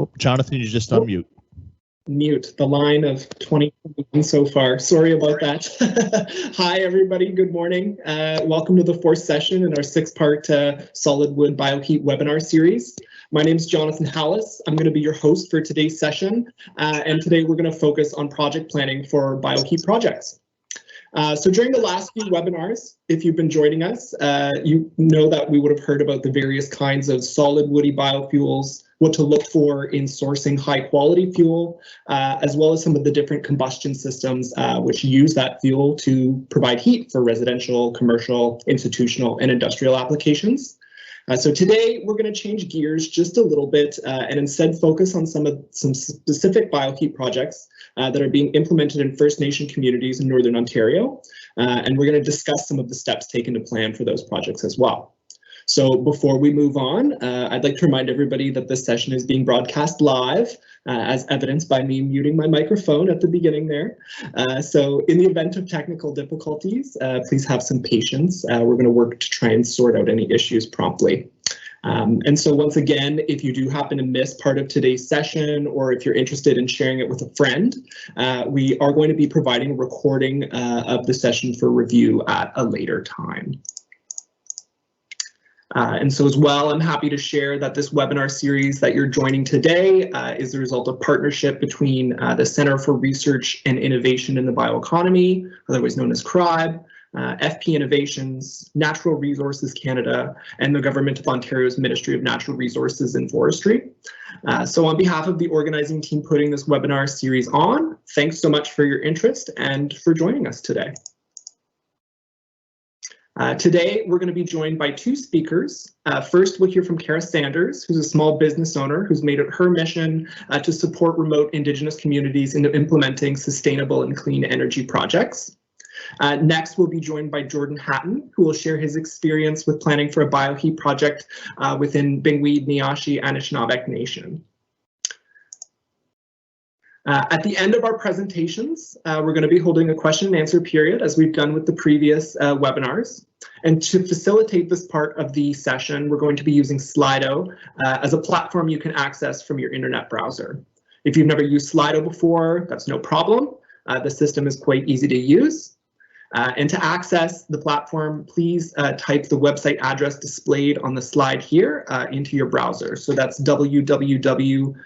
Oh, Jonathan, you just unmute. Mute the line of 2021 so far. Sorry about that. Hi, everybody. Good morning. Welcome to the fourth session in our six-part solid wood bioheat webinar series. My name is Jonathan Hallis. I'm going to be your host for today's session. And today we're going to focus on project planning for bioheat projects. So during the last few webinars, if you've been joining us, you know that we would have heard about the various kinds of solid woody biofuels, what to look for in sourcing high quality fuel, as well as some of the different combustion systems which use that fuel to provide heat for residential, commercial, institutional, and industrial applications. So today we're going to change gears just a little bit and instead focus on some specific bioheat projects that are being implemented in First Nation communities in Northern Ontario. And we're going to discuss some of the steps taken to plan for those projects as well. So before we move on, I'd like to remind everybody that this session is being broadcast live, as evidenced by me muting my microphone at the beginning there. So in the event of technical difficulties, please have some patience. We're going to work to try and sort out any issues promptly. And so once again, if you do happen to miss part of today's session, or if you're interested in sharing it with a friend, we are going to be providing a recording of the session for review at a later time. And so as well, I'm happy to share that this webinar series that you're joining today is the result of partnership between the Centre for Research and Innovation in the Bioeconomy, otherwise known as CRIBE, FP Innovations, Natural Resources Canada, and the Government of Ontario's Ministry of Natural Resources and Forestry. So on behalf of the organizing team putting this webinar series on, thanks so much for your interest and for joining us today. Today, we're going to be joined by two speakers. First, we'll hear from CARA Sanders, who's a small business owner who's made it her mission to support remote Indigenous communities in implementing sustainable and clean energy projects. Next, we'll be joined by Jordan Hatton, who will share his experience with planning for a bioheat project within Bingweed, Niashi, Anishinaabe Nation. At the end of our presentations, we're going to be holding a question and answer period as we've done with the previous webinars. And to facilitate this part of the session, we're going to be using Slido as a platform you can access from your internet browser. If you've never used Slido before, that's no problem. The system is quite easy to use. And to access the platform, please type the website address displayed on the slide here into your browser. So that's www.sli.do,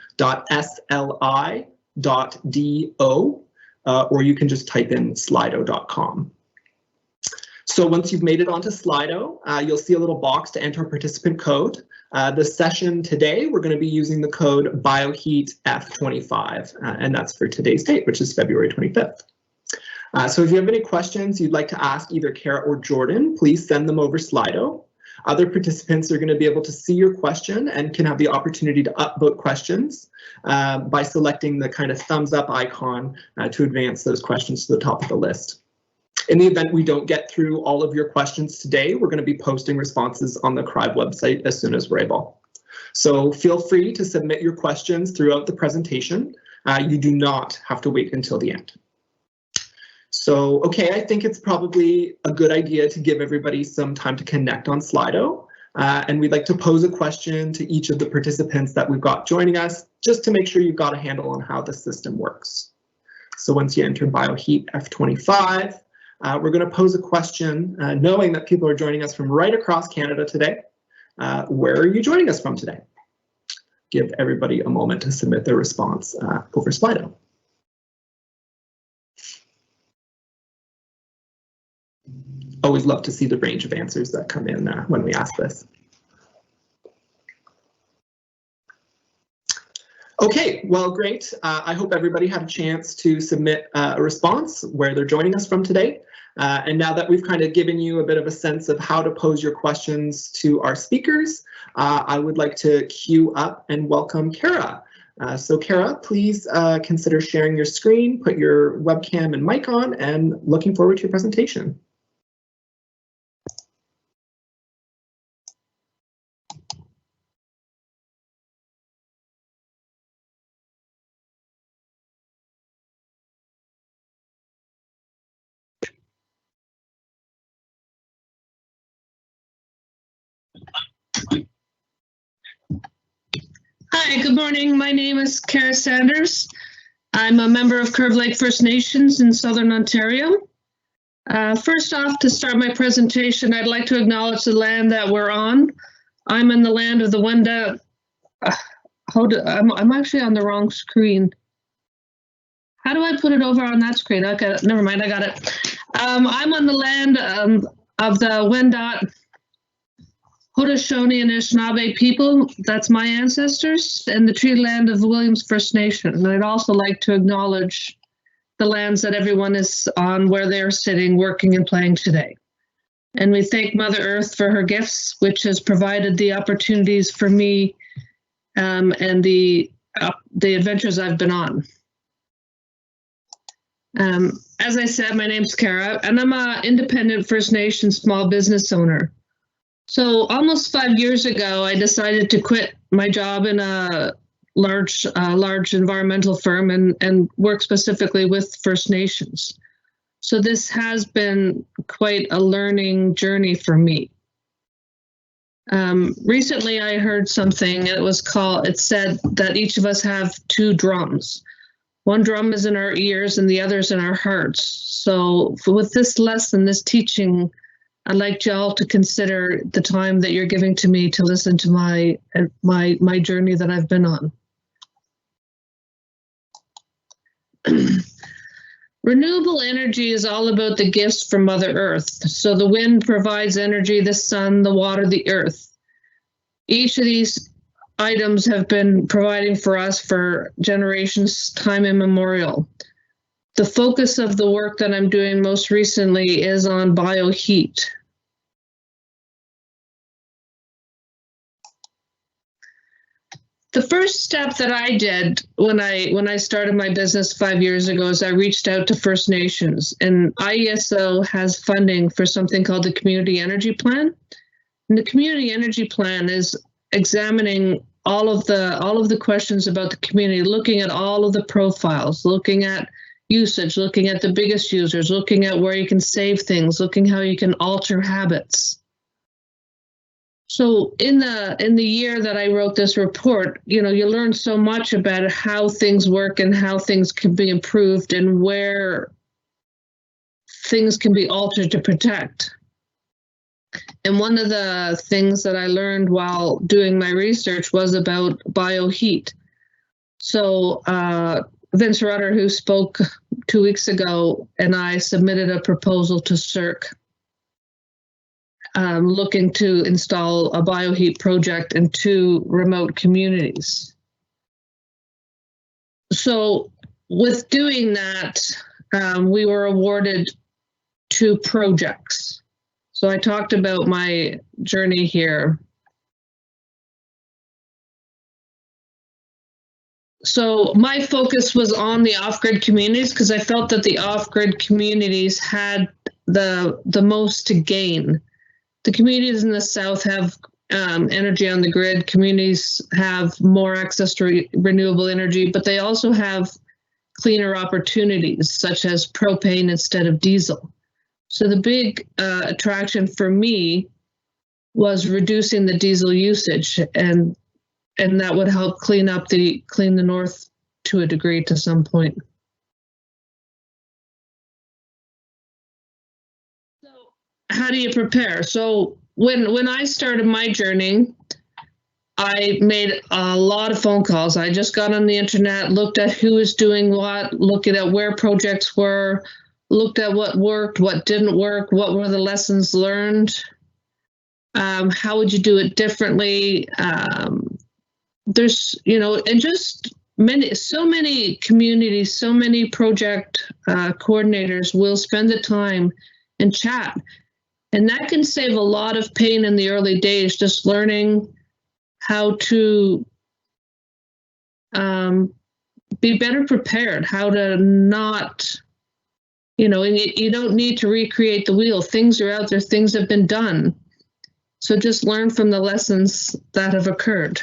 or you can just type in slido.com. So once you've made it onto Slido, you'll see a little box to enter participant code. The session today, we're going to be using the code Bioheat F25, and that's for today's date, which is February 25th. So if you have any questions you'd like to ask either CARA or Jordan, please send them over Slido. Other participants are going to be able to see your question and can have the opportunity to upvote questions by selecting the kind of thumbs up icon to advance those questions to the top of the list. In the event we don't get through all of your questions today, we're going to be posting responses on the CRIBE website as soon as we're able. So feel free to submit your questions throughout the presentation. You do not have to wait until the end. So, okay, I think it's probably a good idea to give everybody some time to connect on Slido. And we'd like to pose a question to each of the participants that we've got joining us, just to make sure you've got a handle on how the system works. So once you enter Bioheat F25, we're going to pose a question, knowing that people are joining us from right across Canada today. Where are you joining us from today? Give everybody a moment to submit their response over Slido. Always love to see the range of answers that come in when we ask this. Okay, well, great. I hope everybody had a chance to submit a response where they're joining us from today. And now that we've kind of given you a bit of a sense of how to pose your questions to our speakers, I would like to queue up and welcome CARA. So CARA, please consider sharing your screen, put your webcam and mic on, and looking forward to your presentation. Hi, good morning. My name is CARA Sanders. I'm a member of Curve Lake First Nations in Southern Ontario. First off, to start my presentation, I'd like to acknowledge the land that we're on. I'm in the land of the Wendat. I'm actually on the wrong screen. How do I put it over on that screen? Okay, never mind, I got it. I'm on the land of the Wendat, Haudenosaunee and Anishinaabe people. That's my ancestors, and the treaty land of the Williams First Nation. And I'd also like to acknowledge the lands that everyone is on, where they're sitting, working, and playing today. And we thank Mother Earth for her gifts, which has provided the opportunities for me and the adventures I've been on. As I said, my name's Cara, and I'm an independent First Nation small business owner. So almost 5 years ago, I decided to quit my job in a large environmental firm and work specifically with First Nations. So this has been quite a learning journey for me. Recently, I heard something. It said that each of us have two drums. One drum is in our ears and the other's in our hearts. So with this lesson, this teaching, I'd like y'all to consider the time that you're giving to me to listen to my journey that I've been on. Renewable energy is all about the gifts from Mother Earth. So the wind provides energy, the sun, the water, the earth. Each of these items have been providing for us for generations, time immemorial. The focus of the work that I'm doing most recently is on Bioheat. The first step that I did when I started my business 5 years ago is I reached out to First Nations, and IESO has funding for something called the Community Energy Plan. And the Community Energy Plan is examining all of the questions about the community, looking at all of the profiles, looking at usage, looking at the biggest users, looking at where you can save things, looking how you can alter habits. So in the year that I wrote this report, you learn so much about how things work and how things can be improved and where things can be altered to protect. And one of the things that I learned while doing my research was about Bioheat. So Vince Rutter, who spoke 2 weeks ago, and I submitted a proposal to CERRC looking to install a Bioheat project in 2 remote communities. So with doing that, we were awarded 2 projects. So I talked about my journey here. So my focus was on the off-grid communities because I felt that the off-grid communities had the most to gain. The communities in the south have energy on the grid. Communities have more access to renewable energy, but they also have cleaner opportunities, such as propane instead of diesel. So the big attraction for me was reducing the diesel usage, and that would help clean the north to a degree to some point. So how do you prepare? So when I started my journey, I made a lot of phone calls. I just got on the internet, looked at who was doing what, looking at where projects were, looked at what worked, what didn't work, what were the lessons learned, how would you do it differently? There's, and just so many communities, so many project coordinators will spend the time and chat. And that can save a lot of pain in the early days, just learning how to be better prepared, how to not, and you don't need to recreate the wheel. Things are out there, things have been done. So just learn from the lessons that have occurred.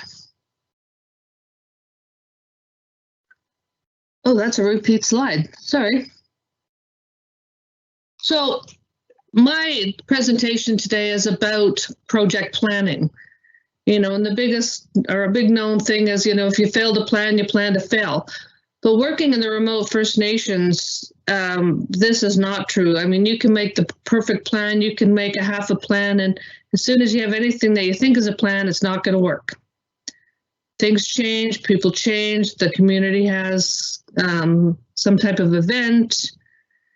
Oh, that's a repeat slide, sorry. So my presentation today is about project planning. And the biggest or a big known thing is, if you fail to plan, you plan to fail. But working in the remote First Nations, this is not true. I mean, you can make the perfect plan, you can make a half a plan, and as soon as you have anything that you think is a plan, it's not going to work. Things change, people change, the community has some type of event.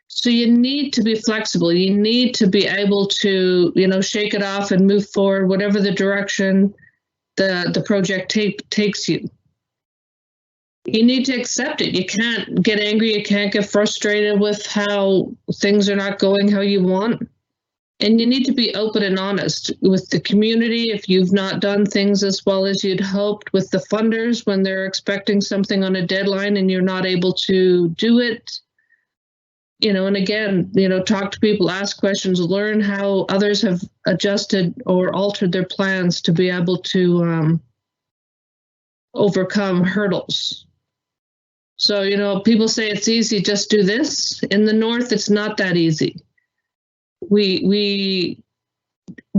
So you need to be flexible. You need to be able to, shake it off and move forward, whatever the direction the project takes you. You need to accept it. You can't get angry. You can't get frustrated with how things are not going how you want. And you need to be open and honest with the community if you've not done things as well as you'd hoped, with the funders when they're expecting something on a deadline and you're not able to do it. And again, talk to people, ask questions, learn how others have adjusted or altered their plans to be able to overcome hurdles. So, people say it's easy, just do this. In the North, it's not that easy. We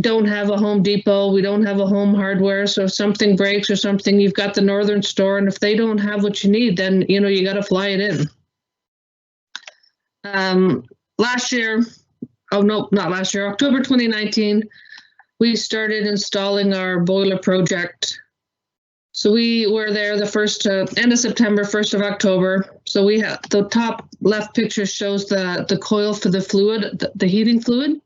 don't have a Home Depot, we don't have a Home Hardware, so if something breaks or something, you've got the Northern store, and if they don't have what you need, then, you got to fly it in. Last year, October 2019, we started installing our boiler project. So we were there the first end of September, 1st of October. So we have the top left picture shows the coil for the fluid, the heating fluid,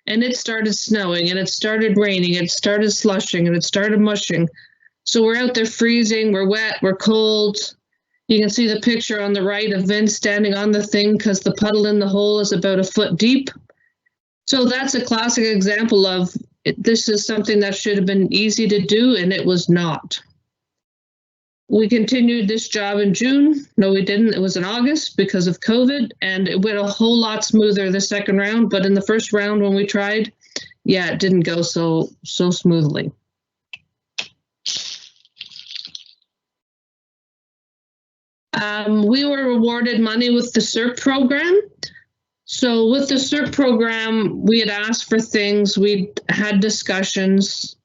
and it started snowing and it started raining, it started slushing and it started mushing. So we're out there freezing, we're wet, we're cold. You can see the picture on the right of Vince standing on the thing because the puddle in the hole is about a foot deep. So that's a classic example of this is something that should have been easy to do, and it was not. We continued this job in June. No, we didn't. It was in August because of COVID, and it went a whole lot smoother the second round. But in the first round when we tried, it didn't go so smoothly. We were awarded money with the CERRC program. So with the CERRC program, we had asked for things, we had discussions,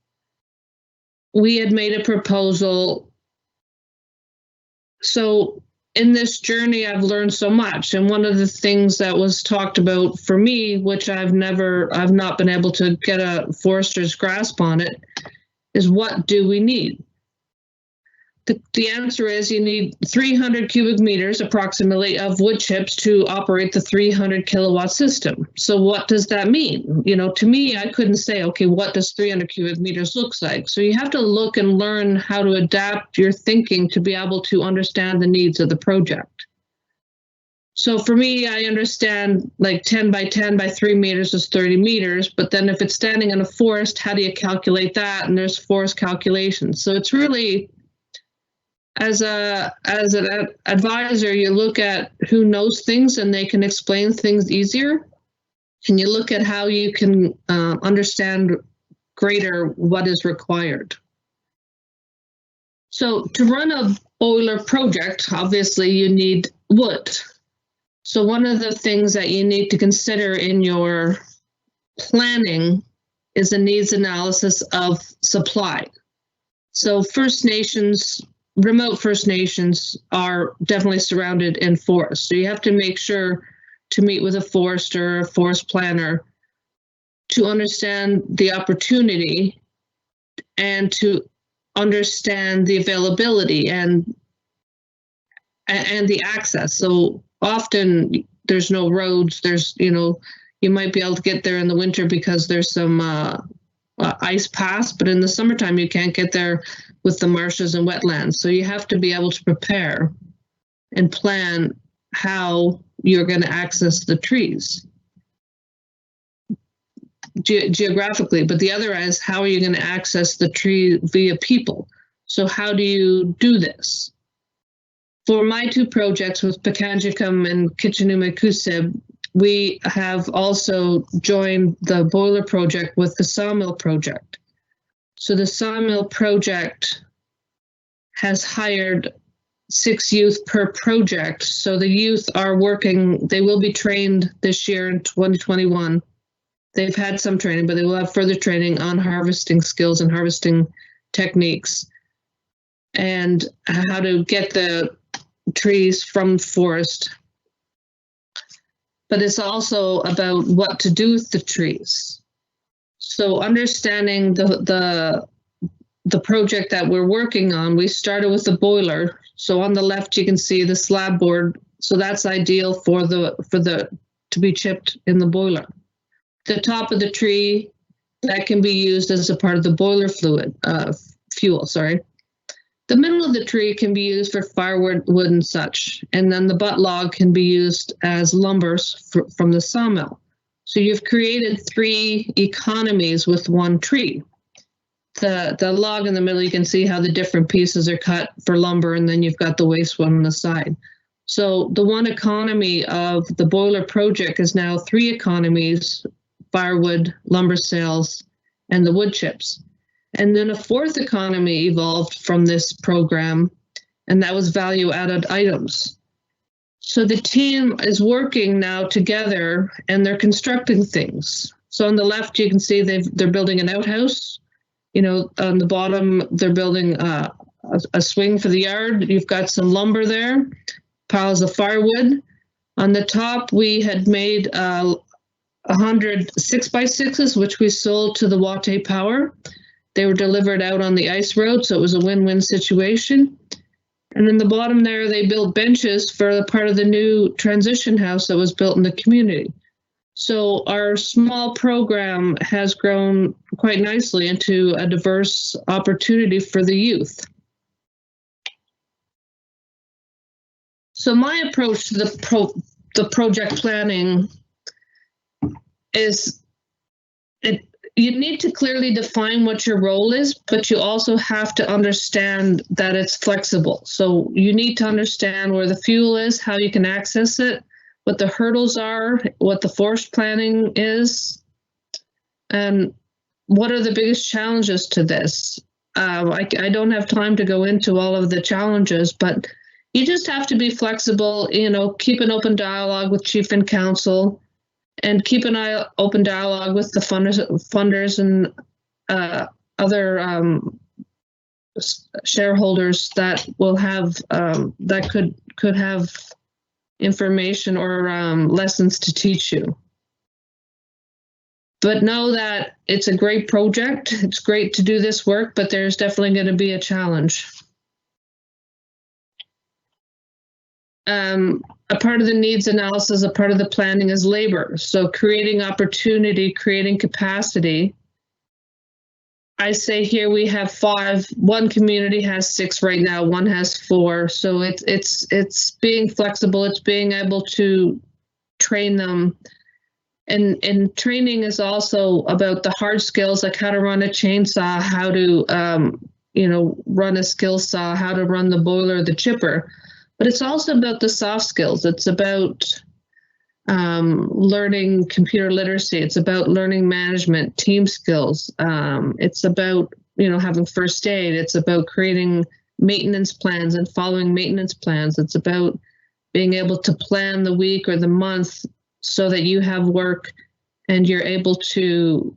we had made a proposal. So in this journey, I've learned so much. And one of the things that was talked about for me, which I've not been able to get a forester's grasp on it, is what do we need? The answer is you need 300 cubic meters approximately of wood chips to operate the 300 kilowatt system. So what does that mean? To me, I couldn't say, okay, what does 300 cubic meters looks like? So you have to look and learn how to adapt your thinking to be able to understand the needs of the project. So for me, I understand like 10 by 10 by 3 meters is 30 meters, but then if it's standing in a forest, how do you calculate that? And there's forest calculations. So it's really, as an advisor, you look at who knows things and they can explain things easier. And you look at how you can understand greater what is required. So to run a boiler project, obviously you need wood. So one of the things that you need to consider in your planning is a needs analysis of supply. So First Nations, remote First Nations are definitely surrounded in forests. So you have to make sure to meet with a forester, a forest planner, to understand the opportunity and to understand the availability and the access. So often there's no roads, you might be able to get there in the winter because there's some ice pass, but in the summertime you can't get there with the marshes and wetlands. So you have to be able to prepare and plan how you're going to access the trees geographically. But the other is, how are you going to access the tree via people? So how do you do this? For my two projects with Pakanjikum and Kitchenume-Kusib, we have also joined the boiler project with the sawmill project. So the sawmill project has hired 6 youth per project. So the youth are working, they will be trained this year in 2021 They've had some training, but they will have further training on harvesting skills and harvesting techniques and how to get the trees from forest. But it's also about what to do with the trees. So understanding the project that we're working on, we started with the boiler. So on the left, you can see the slab board. So that's ideal for the to be chipped in the boiler. The top of the tree, that can be used as a part of the boiler fuel. The middle of the tree can be used for firewood, wood, and such. And then the butt log can be used as lumber from the sawmill. So you've created 3 economies with one tree. The log in the middle, you can see how the different pieces are cut for lumber, and then you've got the waste one on the side. So the one economy of the boiler project is now 3 economies: firewood, lumber sales, and the wood chips. And then a 4th economy evolved from this program, and that was value-added items. So the team is working now together, and they're constructing things. So on the left, you can see they're building an outhouse. You know, on the bottom, they're building a swing for the yard. You've got some lumber there, piles of firewood. On the top, we had made 100 6x6s, which we sold to the Wate Power. They were delivered out on the ice road, so it was a win-win situation. And in the bottom there, they built benches for the part of the new transition house that was built in the community. So our small program has grown quite nicely into a diverse opportunity for the youth. So my approach to the project planning is you need to clearly define what your role is, but you also have to understand that it's flexible. So you need to understand where the fuel is, how you can access it, what the hurdles are, what the forest planning is, and what are the biggest challenges to this. I don't have time to go into all of the challenges, but you just have to be flexible, you know, keep an open dialogue with chief and council, and keep an open dialogue with the funders and other shareholders that will have that could have information or lessons to teach you. But know that it's a great project. It's great to do this work, but there's definitely going to be a challenge. A part of the needs analysis, a part of the planning is labor. So creating opportunity, creating capacity. I say here we have 5. One community has 6 right now. One has 4. So it's being flexible. It's being able to train them. And training is also about the hard skills, like how to run a chainsaw, how to run a skill saw, how to run the boiler, the chipper. But it's also about the soft skills. It's about learning computer literacy. It's about learning management, team skills. It's about, having first aid. It's about creating maintenance plans and following maintenance plans. It's about being able to plan the week or the month so that you have work and you're able to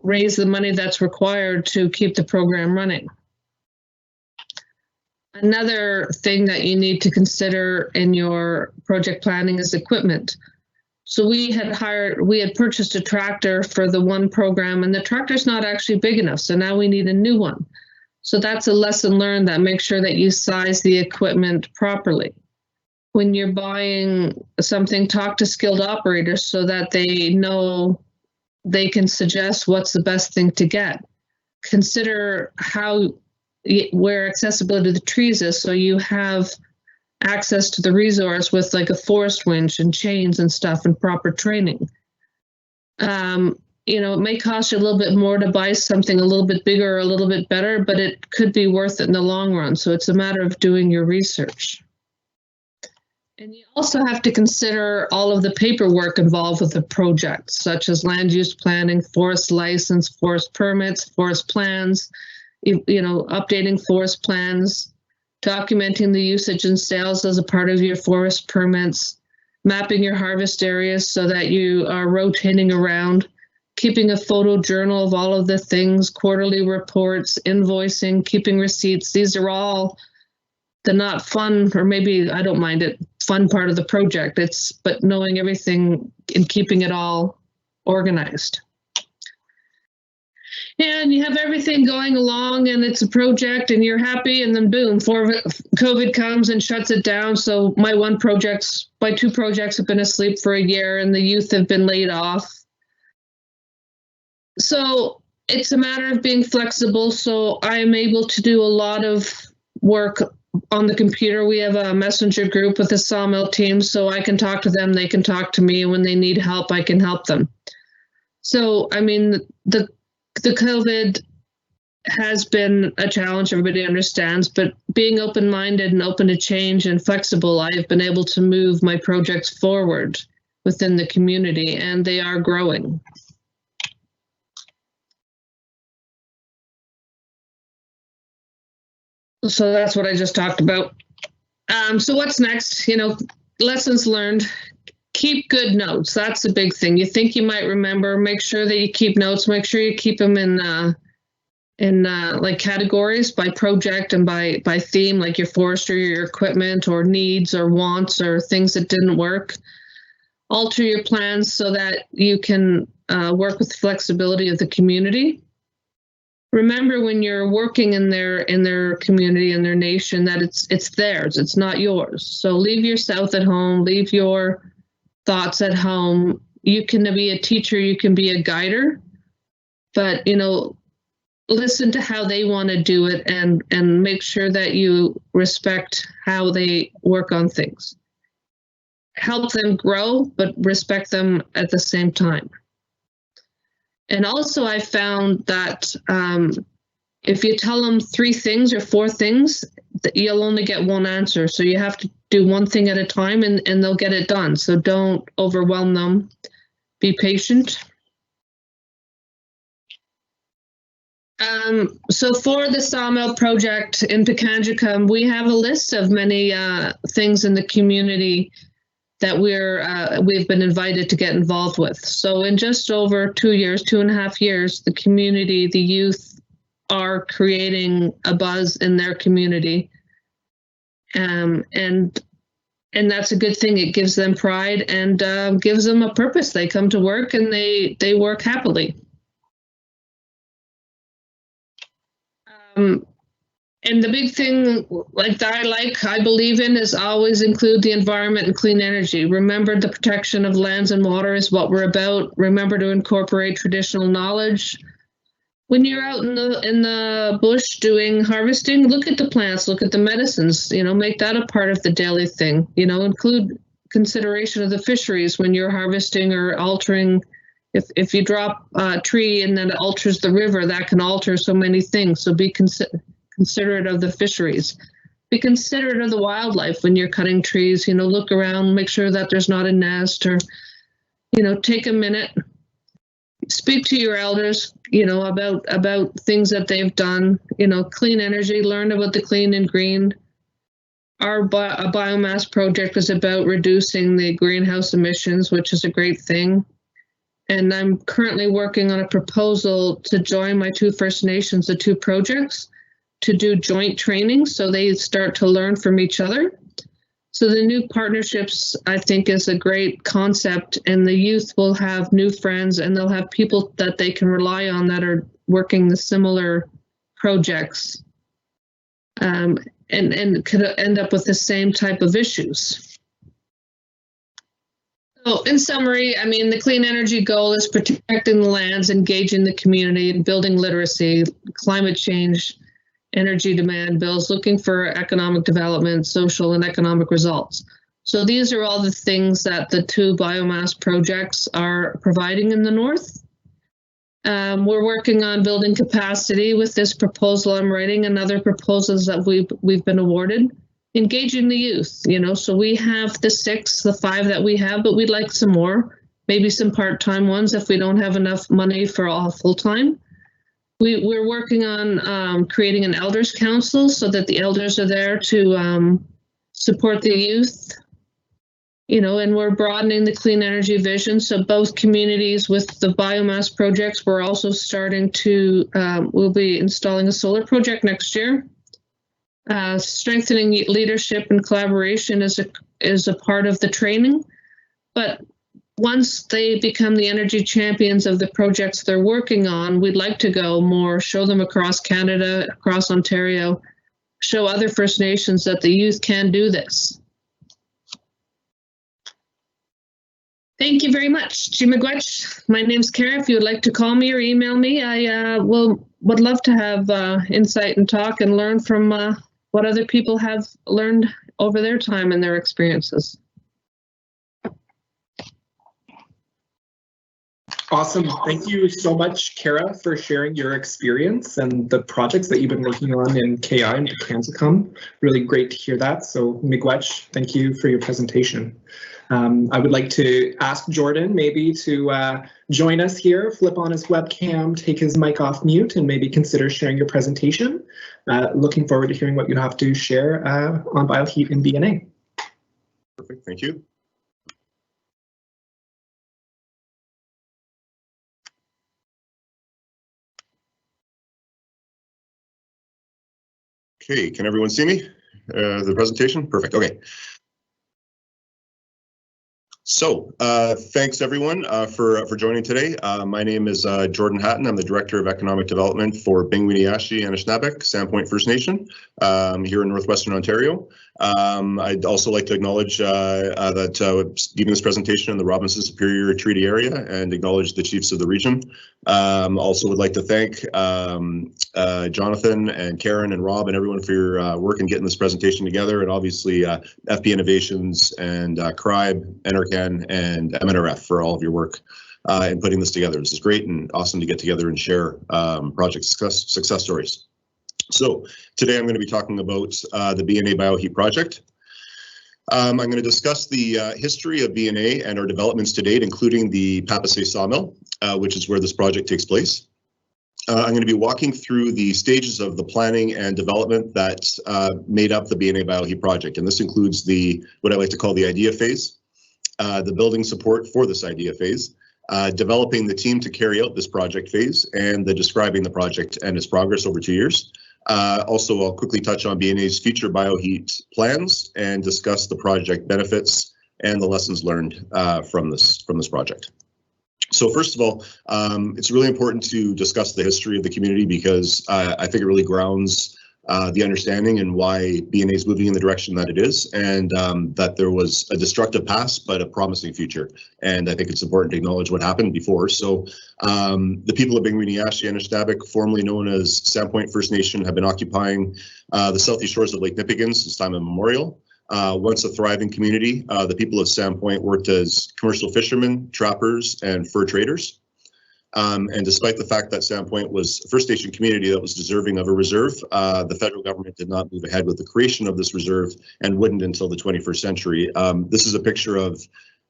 raise the money that's required to keep the program running. Another thing that you need to consider in your project planning is equipment. So we had purchased a tractor for the one program, and the tractor's not actually big enough. So now we need a new one. So that's a lesson learned, that make sure that you size the equipment properly. When you're buying something, talk to skilled operators so that they know they can suggest what's the best thing to get. Consider where accessibility to the trees is, so you have access to the resource with like a forest winch and chains and stuff and proper training. It may cost you a little bit more to buy something a little bit bigger or a little bit better, but it could be worth it in the long run. So it's a matter of doing your research. And you also have to consider all of the paperwork involved with the project, such as land use planning, forest license, forest permits, forest plans, updating forest plans, documenting the usage and sales as a part of your forest permits, mapping your harvest areas so that you are rotating around, keeping a photo journal of all of the things, quarterly reports, invoicing, keeping receipts. These are all the not fun, or maybe I don't mind it, fun part of the project. But knowing everything and keeping it all organized. And you have everything going along and it's a project and you're happy, and then boom, COVID comes and shuts it down. So my two projects have been asleep for a year and the youth have been laid off. So it's a matter of being flexible. So I am able to do a lot of work on the computer. We have a messenger group with the sawmill team, so I can talk to them, they can talk to me, and when they need help, I can help them. So, I mean, the COVID has been a challenge, everybody understands, but being open-minded and open to change and flexible, I have been able to move my projects forward within the community, and they are growing. So that's what I just talked about. So what's next? You know, lessons learned. Keep good notes. That's the big thing. You think you might remember, make sure that you keep notes. Make sure you keep them in like categories by project and by theme, like your forestry, your equipment, or needs or wants or things that didn't work. Alter your plans so that you can work with the flexibility of the community. Remember, when you're working in their community, in their nation, that it's theirs, it's not yours. So leave your south at home, leave your thoughts at home. You can be a teacher, you can be a guider, but you know, listen to how they want to do it and make sure that you respect how they work on things. Help them grow, but respect them at the same time. And also I found that if you tell them 3 things or 4 things, that you'll only get one answer. So you have to do one thing at a time and they'll get it done. So don't overwhelm them. Be patient. So for the sawmill project in Pikangikum, we have a list of many things in the community that we've been invited to get involved with. So in just over 2 years, 2.5 years, the community, the youth are creating a buzz in their community. And that's a good thing. It gives them pride and gives them a purpose. They come to work and they work happily. And the big thing I believe in is always include the environment and clean energy. Remember, the protection of lands and water is what we're about. Remember to incorporate traditional knowledge. When you're out in the bush doing harvesting, look at the plants, look at the medicines, you know, make that a part of the daily thing. You know, include consideration of the fisheries when you're harvesting or altering. If you drop a tree and then it alters the river, that can alter so many things. So be considerate of the fisheries. Be considerate of the wildlife when you're cutting trees. You know, look around, make sure that there's not a nest, or, you know, take a minute, speak to your elders, you know, about things that they've done. You know, clean energy, learn about the clean and green. Our biomass project is about reducing the greenhouse emissions, which is a great thing. And I'm currently working on a proposal to join my 2 First Nations, the 2 projects, to do joint training so they start to learn from each other. So the new partnerships, I think, is a great concept, and the youth will have new friends and they'll have people that they can rely on that are working the similar projects and could end up with the same type of issues. So in summary, I mean, the clean energy goal is protecting the lands, engaging the community, and building literacy, climate change, energy demand bills, looking for economic development, social and economic results. So these are all the things that the 2 biomass projects are providing in the north. We're working on building capacity with this proposal I'm writing and other proposals that we've been awarded. Engaging the youth, you know, so we have the 6, the 5 that we have, but we'd like some more, maybe some part-time ones if we don't have enough money for all full-time. We're working on creating an elders council so that the elders are there to support the youth. and we're broadening the clean energy vision. So both communities with the biomass projects, we're also starting to, we'll be installing a solar project next year. Strengthening leadership and collaboration is a part of the training. But once they become the energy champions of the projects they're working on, we'd like to go more, show them across Canada, across Ontario, show other First Nations that the youth can do this. Thank you very much, Jimigwech. My name's Kara. If you would like to call me or email me, I would love to have insight and talk and learn from what other people have learned over their time and their experiences. Awesome. Thank you so much, Kara, for sharing your experience and the projects that you've been working on in KI and the Kansacum. Really great to hear that. So Miigwech, thank you for your presentation. I would like to ask Jordan maybe to join us here, flip on his webcam, take his mic off mute, and maybe consider sharing your presentation. Looking forward to hearing what you have to share on Bioheat and BNA. Perfect, thank you. Okay, can everyone see me? The presentation? Perfect, okay. So, thanks everyone for joining today. My name is Jordan Hatton. I'm the Director of Economic Development for Bingwiniyashi Anishinaabeg, Sandpoint First Nation, here in Northwestern Ontario. I'd also like to acknowledge that giving this presentation in the Robinson Superior Treaty Area and acknowledge the chiefs of the region. Also would like to thank Jonathan and Karen and Rob and everyone for your work in getting this presentation together, and obviously FP Innovations and CRIBE, NRCan, and MNRF for all of your work in putting this together. This is great and awesome to get together and share project success stories. So today I'm going to be talking about the BNA Bioheat project. I'm going to discuss the history of BNA and our developments to date, including the Papasay Sawmill, which is where this project takes place. I'm going to be walking through the stages of the planning and development that made up the BNA Bioheat project, and this includes what I like to call the idea phase, the building support for this idea phase, developing the team to carry out this project phase, and the describing the project and its progress over 2 years. Also, I'll quickly touch on BNA's future Bioheat plans and discuss the project benefits and the lessons learned from this project. So first of all, it's really important to discuss the history of the community because I think it really grounds the understanding and why BNA is moving in the direction that it is, and that there was a destructive past but a promising future. And I think it's important to acknowledge what happened before. So the people of Bingwiniyashi Anishinaabeg, formerly known as Sandpoint First Nation, have been occupying the southeast shores of Lake Nipigon since time immemorial. Once a thriving community, the people of Sandpoint worked as commercial fishermen, trappers, and fur traders. And despite the fact that Sandpoint was a First Nation community that was deserving of a reserve, the federal government did not move ahead with the creation of this reserve and wouldn't until the 21st century. This is a picture of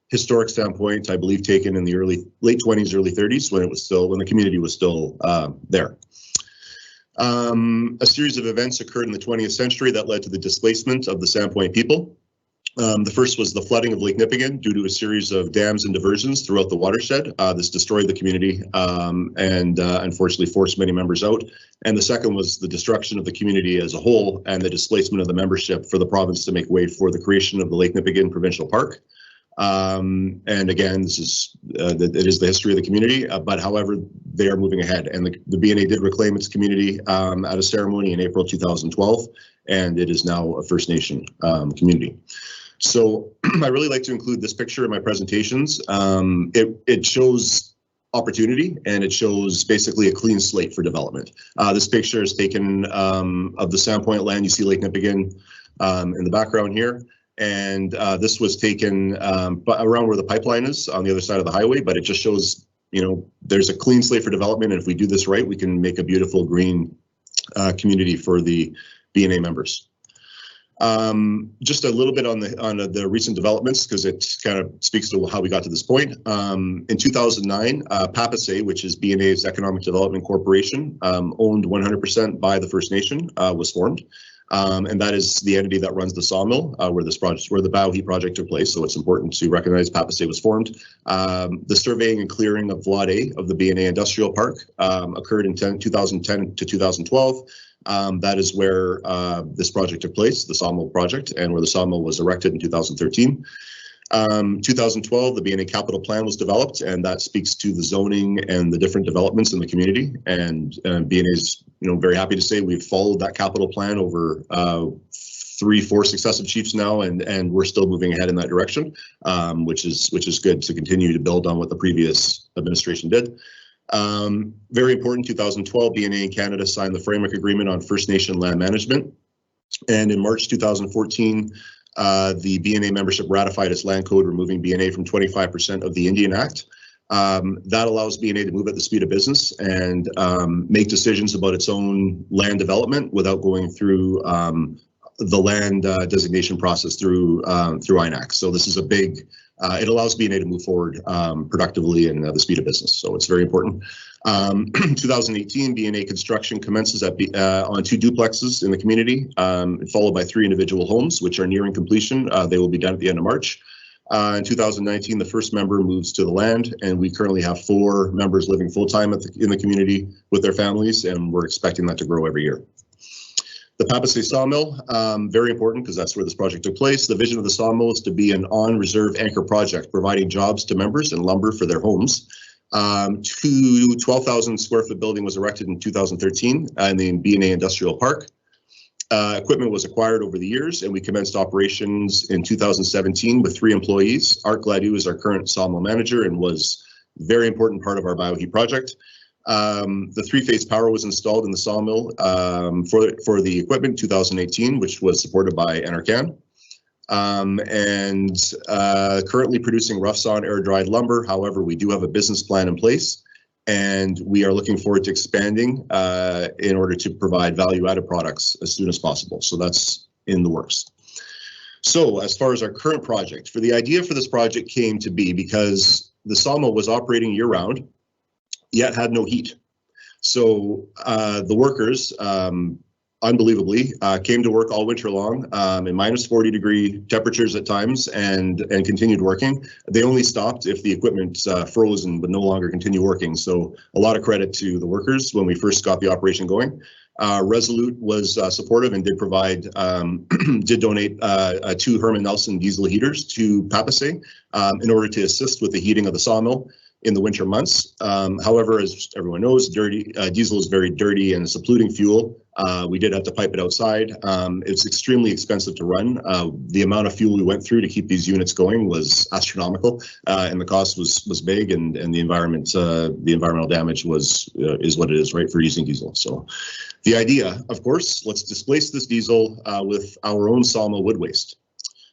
historic Sandpoint, I believe taken in the late 20s, early 30s, when the community was still there. A series of events occurred in the 20th century that led to the displacement of the Sandpoint people. The first was the flooding of Lake Nipigon due to a series of dams and diversions throughout the watershed. This destroyed the community and unfortunately forced many members out. And the second was the destruction of the community as a whole and the displacement of the membership for the province to make way for the creation of the Lake Nipigon Provincial Park. And again, it is the history of the community, but however, they are moving ahead. And the BNA did reclaim its community at a ceremony in April 2012, and it is now a First Nation community. So I really like to include this picture in my presentations. It shows opportunity, and it shows basically a clean slate for development. This picture is taken of the Sandpoint land. You see Lake Nipigon in the background here. And this was taken around where the pipeline is on the other side of the highway, but it just shows, there's a clean slate for development. And if we do this right, we can make a beautiful green community for the BNA members. Just a little bit on the recent developments, because it kind of speaks to how we got to this point. In 2009, Papasay, which is BNA's Economic Development Corporation, owned 100% by the First Nation, was formed. And that is the entity that runs the sawmill where the Bioheat project took place. So it's important to recognize Papasay was formed. The surveying and clearing of Lot A of the BNA Industrial Park occurred in 2010 to 2012. That is where this project took place, the sawmill project, and where the sawmill was erected in 2013. 2012, the BNA capital plan was developed, and that speaks to the zoning and the different developments in the community. And BNA is, very happy to say we've followed that capital plan over 3-4 successive chiefs now, and we're still moving ahead in that direction, which is good to continue to build on what the previous administration did. Very important, 2012, BNA and Canada signed the framework agreement on First Nation land management, and in March 2014. The BNA membership ratified its land code, removing BNA from 25% of the Indian Act. That allows BNA to move at the speed of business and make decisions about its own land development without going through the land designation process through INAC. So this is a big, it allows BNA to move forward productively and at the speed of business. So it's very important. 2018, BNA construction commences on 2 duplexes in the community, followed by 3 individual homes, which are nearing completion. They will be done at the end of March. In 2019, the first member moves to the land, and we currently have 4 members living full-time in the community with their families, and we're expecting that to grow every year. The Papasay Sawmill, very important because that's where this project took place. The vision of the sawmill is to be an on-reserve anchor project, providing jobs to members and lumber for their homes. 12,000 square foot building was erected in 2013 in the BNA Industrial Park. Equipment was acquired over the years, and we commenced operations in 2017 with 3 employees. Art Gladue is our current sawmill manager and was a very important part of our Bioheat project. The 3-phase power was installed in the sawmill for the equipment in 2018, which was supported by NRCan. Currently producing rough sawn air dried lumber. However, we do have a business plan in place, and we are looking forward to expanding in order to provide value added products as soon as possible. So that's in the works. So as far as our current project, the idea for this project came to be because the sawmill was operating year round, yet had no heat. So the workers, unbelievably, came to work all winter long in minus 40-degree temperatures at times and continued working. They only stopped if the equipment froze and would no longer continue working. So a lot of credit to the workers when we first got the operation going. Resolute was supportive and did provide, did donate 2 Herman Nelson diesel heaters to Papasay in order to assist with the heating of the sawmill in the winter months. However, as everyone knows, diesel is very dirty and it's a polluting fuel. We did have to pipe it outside. It's extremely expensive to run. The amount of fuel we went through to keep these units going was astronomical, and the cost was big, and the environmental damage is what it is, right, for using diesel. So the idea, of course, let's displace this diesel with our own sawmill wood waste.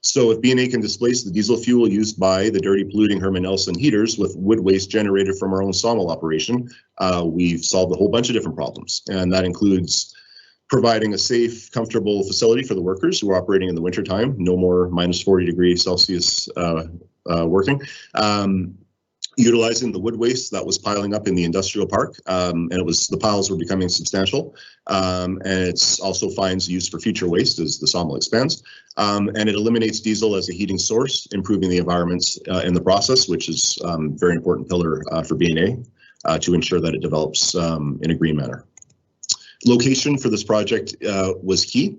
So if BNA can displace the diesel fuel used by the dirty polluting Herman Nelson heaters with wood waste generated from our own sawmill operation, we've solved a whole bunch of different problems. And that includes providing a safe, comfortable facility for the workers who are operating in the wintertime, no more minus 40 Celsius working. Utilizing the wood waste that was piling up in the industrial park, and the piles were becoming substantial. And it's also finds use for future waste as the sawmill expands. And it eliminates diesel as a heating source, improving the environment in the process, which is a very important pillar for BNA to ensure that it develops in a green manner. Location for this project was key.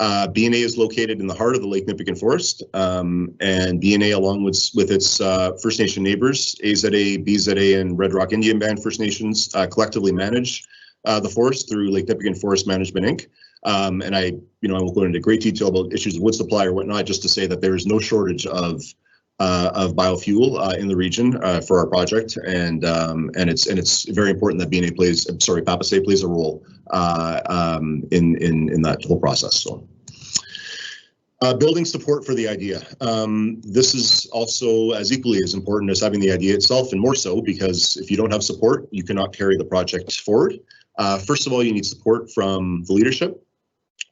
BNA is located in the heart of the Lake Nipissing Forest, and BNA, along with its First Nation neighbors, AZA, BZA, and Red Rock Indian Band First Nations, collectively manage the forest through Lake Nipissing Forest Management, Inc. And I won't go into great detail about issues of wood supply or whatnot, just to say that there is no shortage of biofuel in the region for our project, and it's very important that Papasay plays a role in that whole process. So, building support for the idea. This is also as equally as important as having the idea itself, and more so because if you don't have support, you cannot carry the project forward. First of all, you need support from the leadership.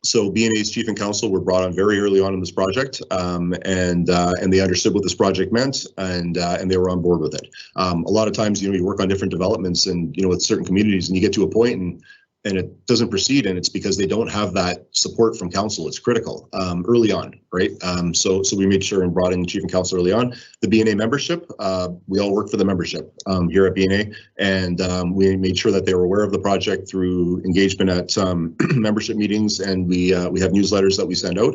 So BNA's chief and council were brought on very early on in this project, and they understood what this project meant, and they were on board with it. A lot of times, you work on different developments, and with certain communities, and you get to a point, and it doesn't proceed, and it's because they don't have that support from council. It's critical early on, right? So we made sure and brought in the chief and council early on. The BNA membership, we all work for the membership here at BNA, and we made sure that they were aware of the project through engagement at membership meetings, and we have newsletters that we send out.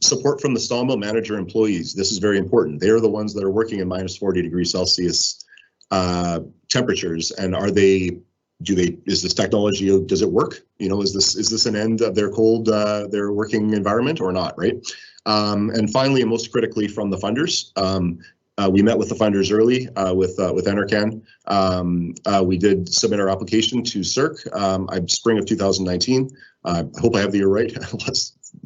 Support from the sawmill manager employees. This is very important. They are the ones that are working in minus 40 degrees Celsius temperatures, and is this technology, does it work? You know, is this an end of their their working environment or not, right? And finally, and most critically, from the funders. We met with the funders early with NRCan. We did submit our application to CERRC spring of 2019. I hope I have the year right.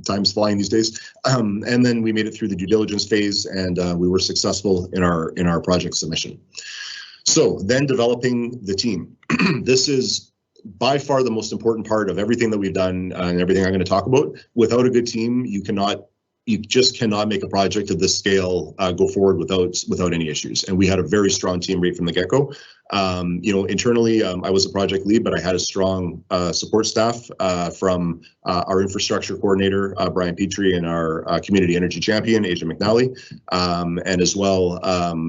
Time's flying these days. And then we made it through the due diligence phase, and we were successful in our project submission. So then developing the team. This is by far the most important part of everything that we've done and everything I'm going to talk about. Without a good team, you just cannot make a project of this scale go forward without any issues. And we had a very strong team right from the get-go. You know, internally, I was a project lead, but I had a strong support staff from our infrastructure coordinator, Brian Petrie, and our community energy champion, Asia McNally. And as well,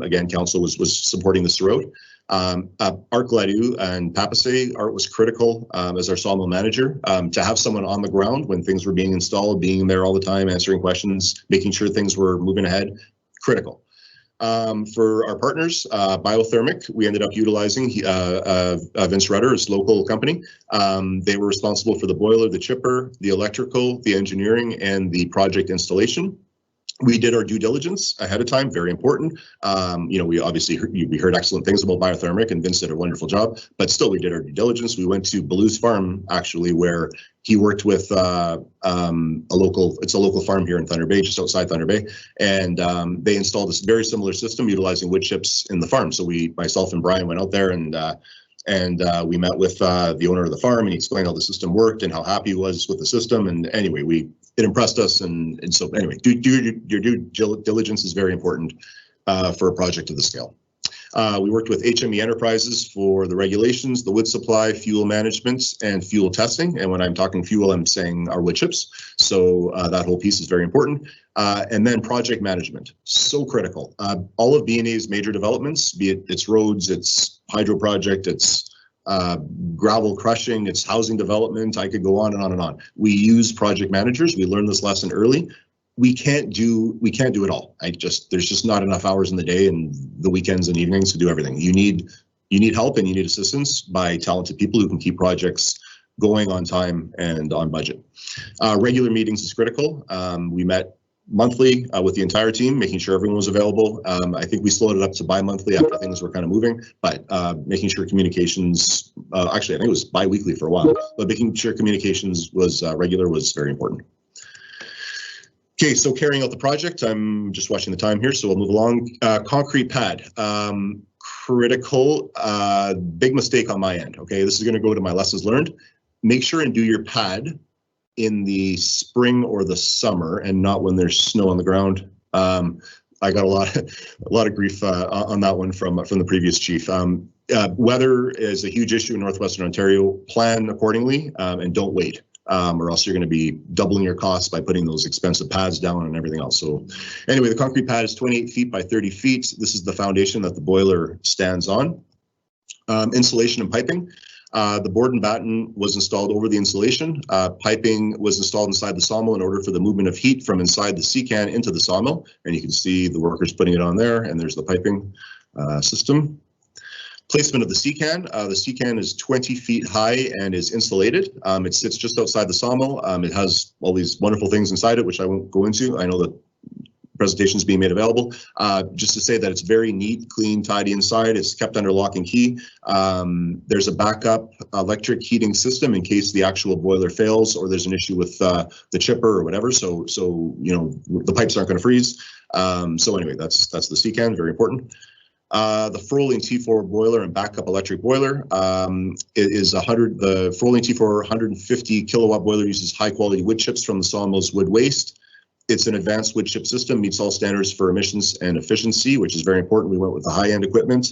again, council was supporting this throughout. Art Gladu and Papasay, Art was critical as our sawmill manager, to have someone on the ground when things were being installed, being there all the time, answering questions, making sure things were moving ahead, critical. For our partners, Biothermic, we ended up utilizing Vince Rutter, his local company. They were responsible for the boiler, the chipper, the electrical, the engineering, and the project installation. We did our due diligence ahead of time, very important. You know, we obviously heard excellent things about Biothermic, and Vince did a wonderful job, but still we did our due diligence. We went to Baloo's farm, actually, where he worked with a local farm here in Thunder Bay, just outside Thunder Bay, and they installed this very similar system utilizing wood chips in the farm. So myself and Brian went out there, and we met with the owner of the farm, and he explained how the system worked and how happy he was with the system. And anyway, it impressed us, and so anyway, your due diligence is very important for a project of this scale. We worked with HME Enterprises for the regulations, the wood supply, fuel management, and fuel testing. And when I'm talking fuel, I'm saying our wood chips. So that whole piece is very important. And then project management, so critical. All of BNA's major developments, be it its roads, its hydro project, its gravel crushing, its housing development, I could go on and on and on. We use project managers. We learned this lesson early. We can't do it all. There's just not enough hours in the day and the weekends and evenings to do everything. You need help, and you need assistance by talented people who can keep projects going on time and on budget. Regular meetings is critical. We met monthly with the entire team, making sure everyone was available. I think we slowed it up to bi-monthly after things were kind of moving, but making sure communications, actually I think it was bi-weekly for a while, but making sure communications was regular was very important. Okay, so carrying out the project, I'm just watching the time here, so we'll move along. Concrete pad, critical, big mistake on my end. Okay, this is gonna go to my lessons learned. Make sure and do your pad in the spring or the summer, and not when there's snow on the ground. I got a lot of grief on that one from the previous chief. Weather is a huge issue in Northwestern Ontario. Plan accordingly, and don't wait, or else you're going to be doubling your costs by putting those expensive pads down and everything else. So anyway, the concrete pad is 28 feet by 30 feet. This is the foundation that the boiler stands on. Insulation and piping. The board and batten was installed over the insulation. Piping was installed inside the sawmill in order for the movement of heat from inside the C-can into the sawmill. And you can see the workers putting it on there, and there's the piping system. Placement of the C-can. The C-can is 20 feet high and is insulated. It sits just outside the sawmill. It has all these wonderful things inside it, which I won't go into. I know that presentations being made available. Just to say that it's very neat, clean, tidy inside. It's kept under lock and key. There's a backup electric heating system in case the actual boiler fails or there's an issue with the chipper or whatever. So you know, the pipes aren't going to freeze. So anyway, that's the C-can, very important. The Froling T4 boiler and backup electric boiler is the Froling T4 150 kilowatt boiler uses high quality wood chips from the sawmill's wood waste. It's an advanced wood chip system, meets all standards for emissions and efficiency, which is very important. We went with the high-end equipment.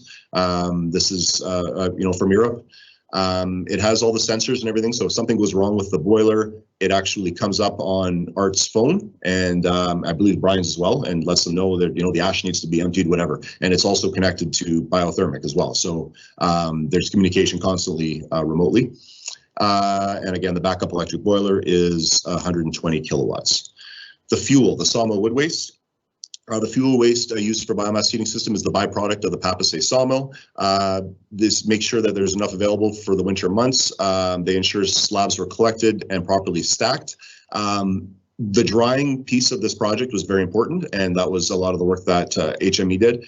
This is, you know, from Europe. It has all the sensors and everything, so if something goes wrong with the boiler, it actually comes up on Art's phone, and I believe Brian's as well, and lets them know that the ash needs to be emptied, whatever. And it's also connected to biothermic as well, so there's communication constantly remotely. And again, the backup electric boiler is 120 kilowatts. The fuel, the sawmill wood waste. The fuel waste used for biomass heating system is the byproduct of the Papasay Sawmill. This makes sure that there's enough available for the winter months. They ensure slabs were collected and properly stacked. The drying piece of this project was very important, and that was a lot of the work that HME did,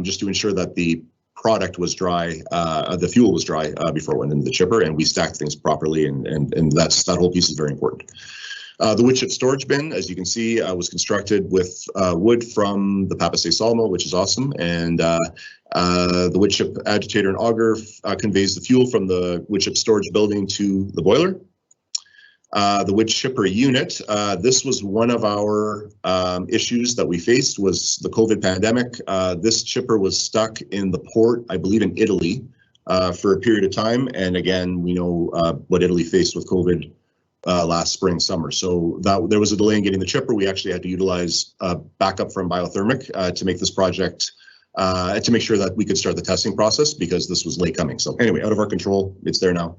just to ensure that the product was dry, the fuel was dry before it went into the chipper, and we stacked things properly, and that whole piece is very important. The wood chip storage bin, as you can see, was constructed with wood from the Papasay Sawmill, which is awesome. And the wood chip agitator and auger conveys the fuel from the wood chip storage building to the boiler. The wood chipper unit, this was one of our issues that we faced, was the COVID pandemic. This chipper was stuck in the port, I believe in Italy, for a period of time. And again, we know what Italy faced with COVID last spring, summer. So there was a delay in getting the chipper. We actually had to utilize backup from biothermic to make this project, to make sure that we could start the testing process, because this was late coming. So anyway, out of our control, it's there now.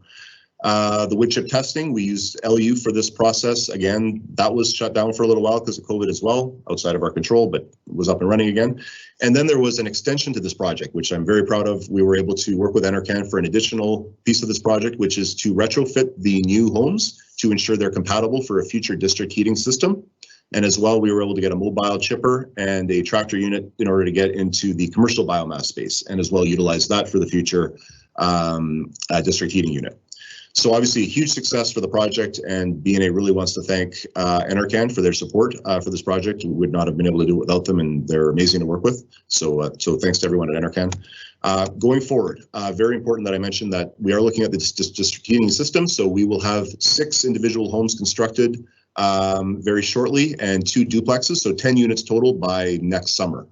The wood chip testing, we used LU for this process. Again, that was shut down for a little while because of COVID as well, outside of our control, but it was up and running again. And then there was an extension to this project, which I'm very proud of. We were able to work with NRCan for an additional piece of this project, which is to retrofit the new homes to ensure they're compatible for a future district heating system. And as well, we were able to get a mobile chipper and a tractor unit in order to get into the commercial biomass space, and as well utilize that for the future district heating unit. So obviously a huge success for the project, and BNA really wants to thank NRCan for their support for this project. We would not have been able to do it without them, and they're amazing to work with. So thanks to everyone at NRCan. Going forward, very important that I mentioned that we are looking at the district heating system. So we will have 6 individual homes constructed very shortly, and 2 duplexes, so 10 units total by next summer.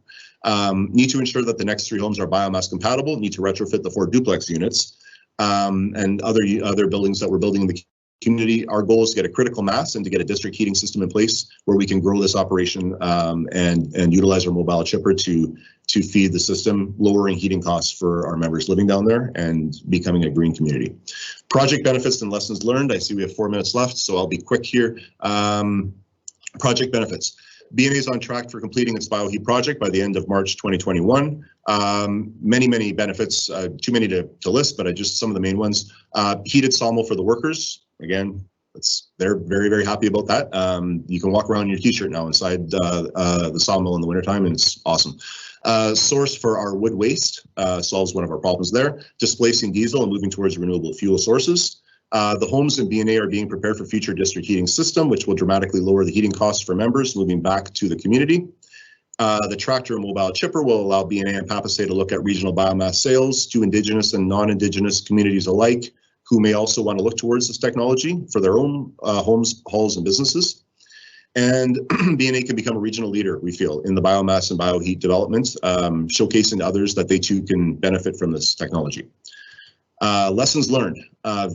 Need to ensure that the next 3 homes are biomass compatible, need to retrofit the 4 duplex units. And other buildings that we're building in the community. Our goal is to get a critical mass and to get a district heating system in place where we can grow this operation and utilize our mobile chipper to feed the system, lowering heating costs for our members living down there and becoming a green community. Project benefits and lessons learned. I see we have 4 minutes left, so I'll be quick here. Project benefits. BNA is on track for completing its Bioheat project by the end of March 2021. Many benefits, too many to list, but just some of the main ones. Heated sawmill for the workers. Again, they're very happy about that. You can walk around in your t-shirt now inside the sawmill in the wintertime, and it's awesome. Source for our wood waste solves one of our problems there. Displacing diesel and moving towards renewable fuel sources. The homes in BNA are being prepared for future district heating system, which will dramatically lower the heating costs for members moving back to the community. The tractor and mobile chipper will allow BNA and Papasay to look at regional biomass sales to Indigenous and non-Indigenous communities alike, who may also want to look towards this technology for their own homes, halls, and businesses. And BNA can become a regional leader, we feel, in the biomass and bioheat development, showcasing to others that they too can benefit from this technology. Lessons learned,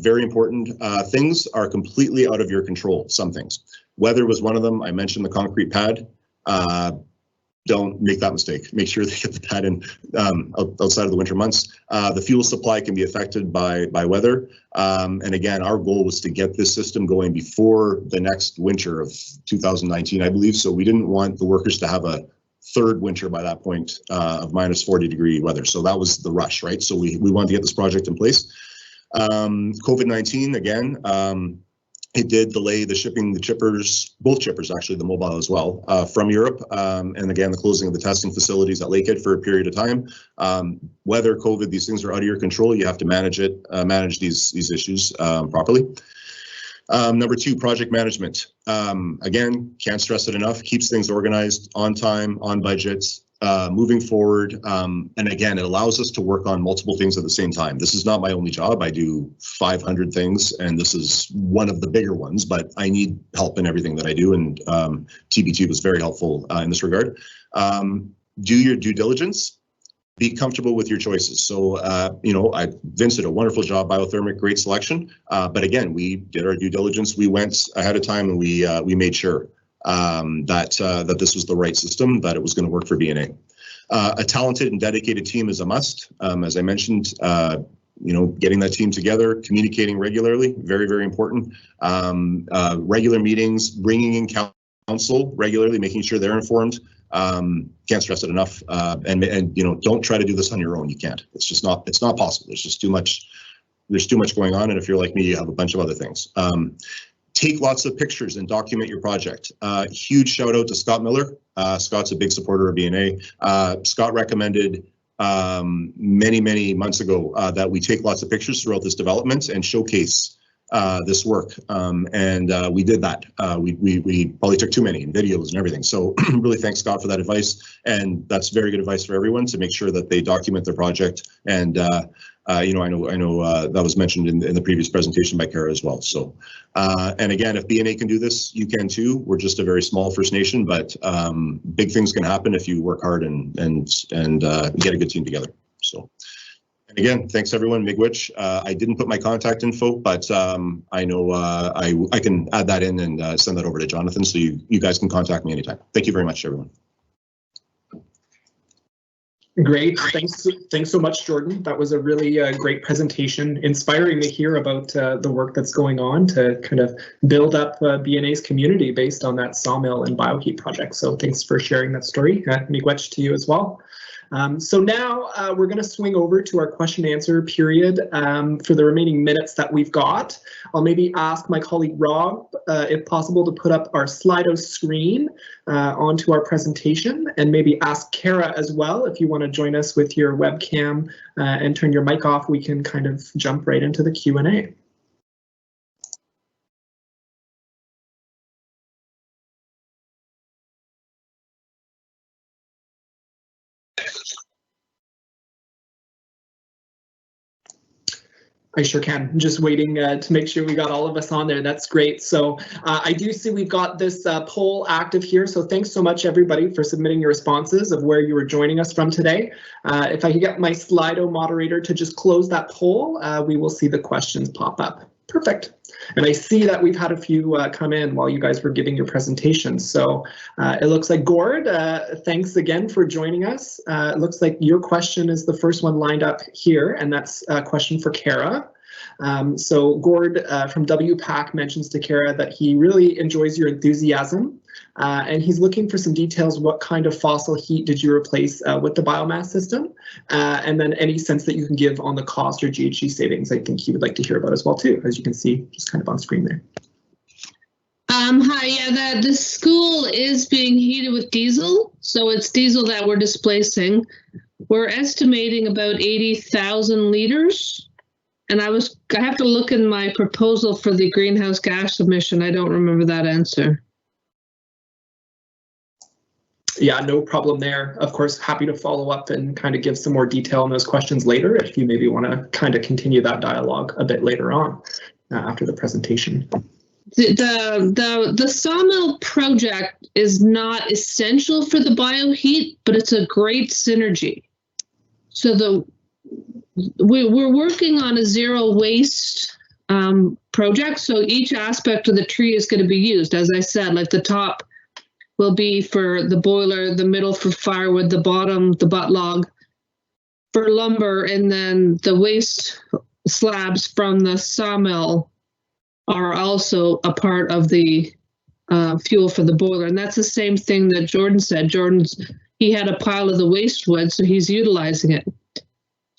very important. Things are completely out of your control, some things. Weather was one of them. I mentioned the concrete pad. Don't make that mistake. Make sure they get the pad in outside of the winter months. The fuel supply can be affected by weather. And again, our goal was to get this system going before the next winter of 2019, I believe. So we didn't want the workers to have a 3rd winter by that point of minus 40-degree weather. So that was the rush, right? So we wanted to get this project in place. COVID-19, again, it did delay the shipping, the chippers, both chippers actually, the mobile as well, from Europe. And again, the closing of the testing facilities at Lakehead for a period of time. Weather, COVID, these things are out of your control. You have to manage it, manage these issues properly. Number 2, project management. Again, can't stress it enough, keeps things organized, on time, on budget, moving forward. And again, it allows us to work on multiple things at the same time. This is not my only job. I do 500 things, and this is one of the bigger ones, but I need help in everything that I do. And TBT was very helpful in this regard. Do your due diligence. be comfortable with your choices. So, Vince did a wonderful job, biothermic, great selection. But again, we did our due diligence. We went ahead of time and we made sure that this was the right system, that it was going to work for BNA. A talented and dedicated team is a must. As I mentioned, getting that team together, communicating regularly, very, very important. Regular meetings, bringing in counsel regularly, making sure they're informed. Can't stress it enough. And don't try to do this on your own. You can't. It's not possible. There's just too much. There's too much going on. And if you're like me, you have a bunch of other things. Take lots of pictures and document your project. Huge shout out to Scott Miller. Scott's a big supporter of BNA. Scott recommended many months ago that we take lots of pictures throughout this development and showcase this work, and we did that. We probably took too many videos and everything. So really thanks Scott for that advice, and that's very good advice for everyone to make sure that they document their project. And I know that was mentioned in the previous presentation by CARA as well. So and again, if BNA can do this, you can too. We're just a very small First Nation, but big things can happen if you work hard and get a good team together. So. And again, thanks everyone, Miigwech. I didn't put my contact info, but I know I can add that in and send that over to Jonathan, so you guys can contact me anytime. Thank you very much, everyone. Great, thanks so much, Jordan. That was a really great presentation, inspiring to hear about the work that's going on to kind of build up BNA's community based on that sawmill and bioheat project. So thanks for sharing that story. Miigwech to you as well. So now we're going to swing over to our question and answer period for the remaining minutes that we've got. I'll maybe ask my colleague Rob, if possible, to put up our Slido screen onto our presentation, and maybe ask CARA as well. If you want to join us with your webcam and turn your mic off, we can kind of jump right into the Q&A. I sure can. I'm just waiting to make sure we got all of us on there. That's great. So I do see we've got this poll active here. So thanks so much, everybody, for submitting your responses of where you were joining us from today. If I could get my Slido moderator to just close that poll, we will see the questions pop up. Perfect. And I see that we've had a few come in while you guys were giving your presentations. So it looks like Gord, thanks again for joining us. It looks like your question is the first one lined up here, and that's a question for CARA. So Gord from WPAC mentions to CARA that he really enjoys your enthusiasm, and he's looking for some details. What kind of fossil heat did you replace with the biomass system? And then any sense that you can give on the cost or GHG savings, I think he would like to hear about as well too, as you can see just kind of on screen there. Hi, yeah, the school is being heated with diesel, so it's diesel that we're displacing. We're estimating about 80,000 liters. And I have to look in my proposal for the greenhouse gas emission. I don't remember that answer. Yeah, no problem there. Of course, happy to follow up and kind of give some more detail on those questions later if you maybe want to kind of continue that dialogue a bit later on after the presentation. The sawmill project is not essential for the bioheat, but it's a great synergy. So we're working on a zero waste project. So each aspect of the tree is going to be used. As I said, like the top will be for the boiler, the middle for firewood, the bottom, the butt log for lumber, and then the waste slabs from the sawmill are also a part of the fuel for the boiler. And that's the same thing that Jordan said. He had a pile of the waste wood, so he's utilizing it.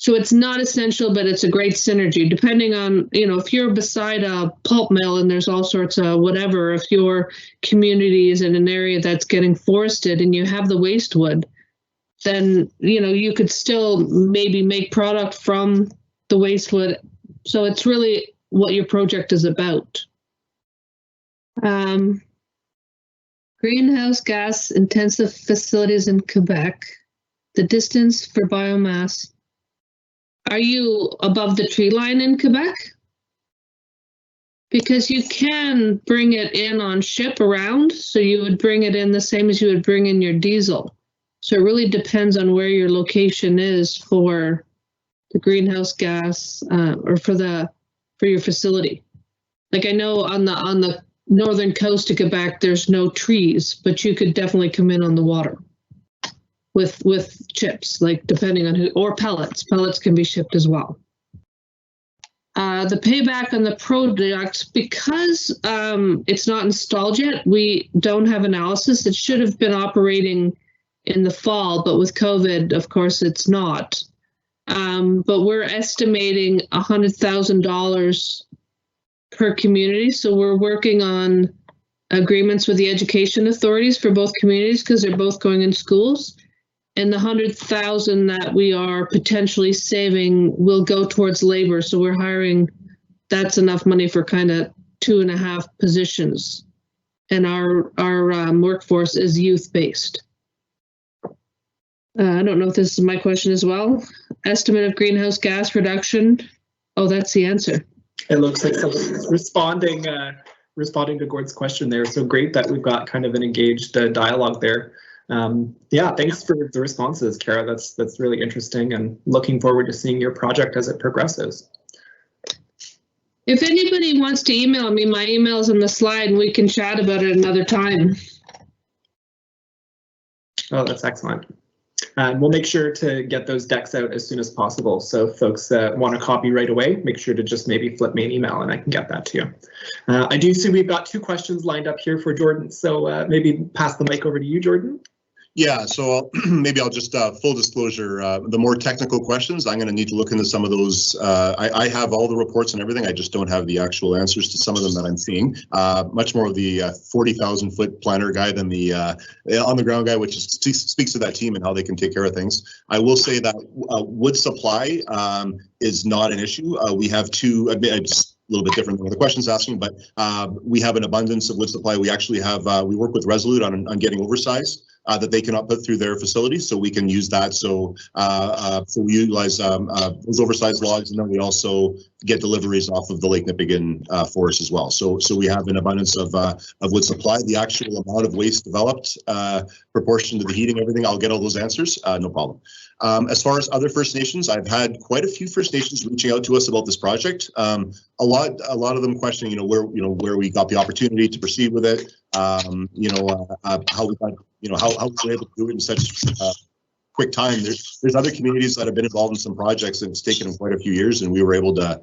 So it's not essential, but it's a great synergy, depending on, if you're beside a pulp mill and there's all sorts of whatever, if your community is in an area that's getting forested and you have the waste wood, then, you could still maybe make product from the waste wood. So it's really what your project is about. Greenhouse gas intensive facilities in Quebec, the distance for biomass. Are you above the tree line in Quebec? Because you can bring it in on ship around, so you would bring it in the same as you would bring in your diesel. So it really depends on where your location is for the greenhouse gas or for your facility. Like I know on the northern coast of Quebec, there's no trees, but you could definitely come in on the water with chips, like depending on who, or pellets. Pellets can be shipped as well. The payback on the project, because it's not installed yet, we don't have analysis. It should have been operating in the fall, but with COVID, of course, it's not. But we're estimating $100,000 per community. So we're working on agreements with the education authorities for both communities because they're both going in schools. And the $100,000 that we are potentially saving will go towards labor. So we're hiring, that's enough money for kind of 2.5 positions. And our workforce is youth-based. I don't know if this is my question as well. Estimate of greenhouse gas reduction. Oh, that's the answer. It looks like someone's responding to Gord's question there. So great that we've got kind of an engaged dialogue there. Yeah, thanks for the responses, CARA. That's really interesting, and looking forward to seeing your project as it progresses. If anybody wants to email me, my email is on the slide, and we can chat about it another time. Oh, that's excellent. We'll make sure to get those decks out as soon as possible. So if folks want a copy right away, make sure to just maybe flip me an email and I can get that to you. I do see we've got 2 questions lined up here for Jordan. So maybe pass the mic over to you, Jordan. Yeah, so maybe I'll just full disclosure, the more technical questions, I'm going to need to look into some of those. I have all the reports and everything. I just don't have the actual answers to some of them that I'm seeing. Much more of the 40,000 foot planner guy than the on the ground guy, which is, speaks to that team and how they can take care of things. I will say that wood supply is not an issue. We have 2, it's a little bit different than what the question's asking, but we have an abundance of wood supply. We actually have, we work with Resolute on getting oversize. That they can output through their facilities, so we can use that. So we utilize those oversized logs, and then we also get deliveries off of the Lake Nipigon forest as well. So we have an abundance of wood supply. The actual amount of waste developed, proportion to the heating, everything, I'll get all those answers, no problem. As far as other First Nations, I've had quite a few First Nations reaching out to us about this project. A lot of them questioning, where we got the opportunity to proceed with it. How we got, how we were able to do it in such quick time. There's other communities that have been involved in some projects, and it's taken them quite a few years, and we were able to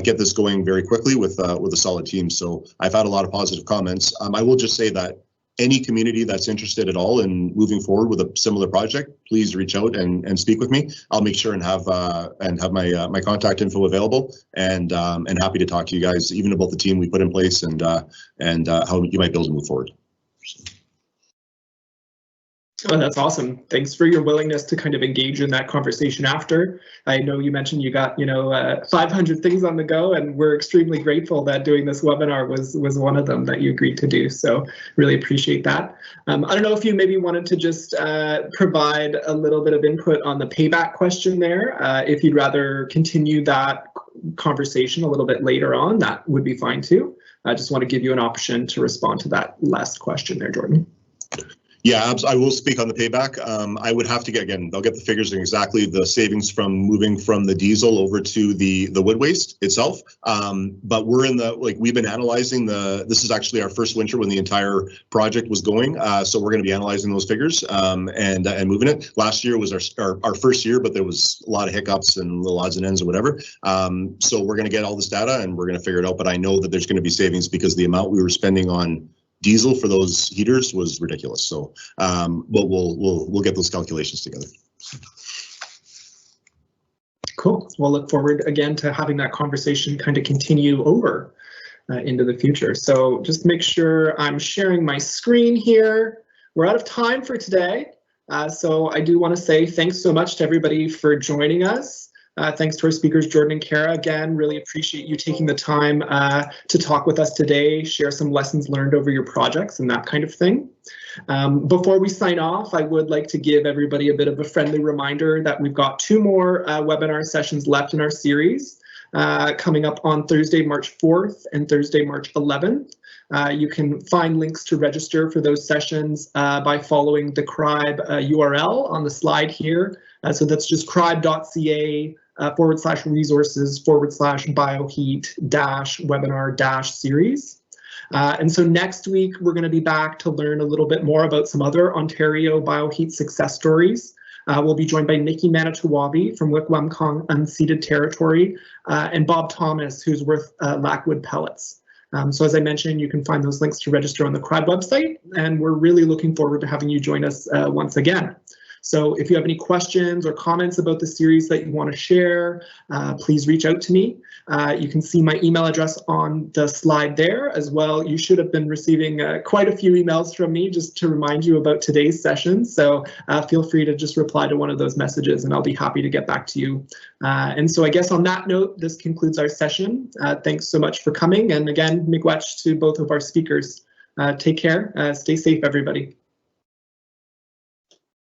get this going very quickly with a solid team. So I've had a lot of positive comments. I will just say that any community that's interested at all in moving forward with a similar project, please reach out and speak with me. I'll make sure and have my contact info available, and happy to talk to you guys even about the team we put in place and how you might be able to move forward. Oh, that's awesome. Thanks for your willingness to kind of engage in that conversation after. I know you mentioned you got 500 things on the go, and we're extremely grateful that doing this webinar was one of them that you agreed to do. So really appreciate that. I don't know if you maybe wanted to just provide a little bit of input on the payback question there. If you'd rather continue that conversation a little bit later on, that would be fine too. I just want to give you an option to respond to that last question there, Jordan. Yeah, I will speak on the payback. I would have to get, again, they'll get the figures and exactly the savings from moving from the diesel over to the wood waste itself. But we're in we've been analyzing this is actually our first winter when the entire project was going. So we're going to be analyzing those figures and moving it. Last year was our first year, but there was a lot of hiccups and little odds and ends or whatever. So we're going to get all this data and we're going to figure it out. But I know that there's going to be savings because the amount we were spending on diesel for those heaters was ridiculous. So, but we'll get those calculations together. Cool. We'll look forward again to having that conversation kind of continue over into the future. So just make sure I'm sharing my screen here. We're out of time for today. So I do want to say thanks so much to everybody for joining us. Thanks to our speakers, Jordan and CARA. Again, really appreciate you taking the time to talk with us today, share some lessons learned over your projects and that kind of thing. Before we sign off, I would like to give everybody a bit of a friendly reminder that we've got 2 more webinar sessions left in our series. coming up on Thursday, March 4th and Thursday, March 11th. You can find links to register for those sessions by following the CRIBE URL on the slide here. So that's just cribe.ca/resources/bioheat-webinar-series. And so next week, we're going to be back to learn a little bit more about some other Ontario bioheat success stories. We'll be joined by Nikki Manitowabi from Wikwemkong Unceded Territory and Bob Thomas, who's with Lackwood Pellets. So as I mentioned, you can find those links to register on the CRIBE website, and we're really looking forward to having you join us once again. So if you have any questions or comments about the series that you want to share, please reach out to me. You can see my email address on the slide there as well. You should have been receiving quite a few emails from me just to remind you about today's session. So feel free to just reply to one of those messages and I'll be happy to get back to you. And so I guess on that note, this concludes our session. Thanks so much for coming. And again, miigwech to both of our speakers. Take care. Stay safe, everybody.